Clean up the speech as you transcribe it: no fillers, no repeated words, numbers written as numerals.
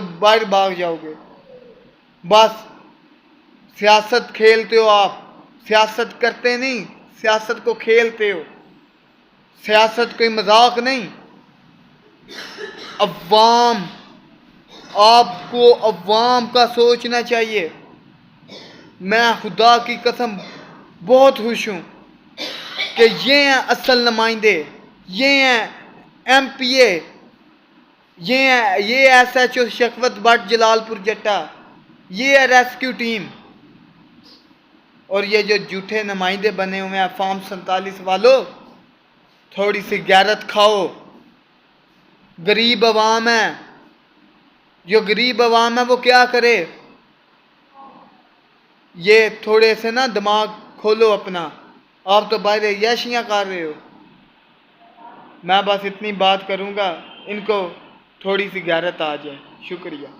तो बाहर भाग जाओगे। बस सियासत खेलते हो आप, सियासत करते नहीं, सियासत को खेलते हो। सियासत कोई मजाक नहीं। अवाम, आपको अवाम का सोचना चाहिए। मैं खुदा की कसम बहुत खुश हूँ कि ये हैं असल नुमाइंदे, ये हैं एमपीए, ये एसएचओ शखवत भट्ट जलालपुर जट्टा, ये है रेस्क्यू टीम। और ये जो झूठे नुमाइंदे बने हुए हैं फॉर्म 47 वालों, थोड़ी सी गैरत खाओ। गरीब अवाम है, जो गरीब अवाम है वो क्या करे? ये थोड़े से ना दिमाग खोलो अपना। आप तो बाहर याशियाँ कर रहे हो। मैं बस इतनी बात करूँगा, इनको थोड़ी सी गैरत आ जाए। शुक्रिया।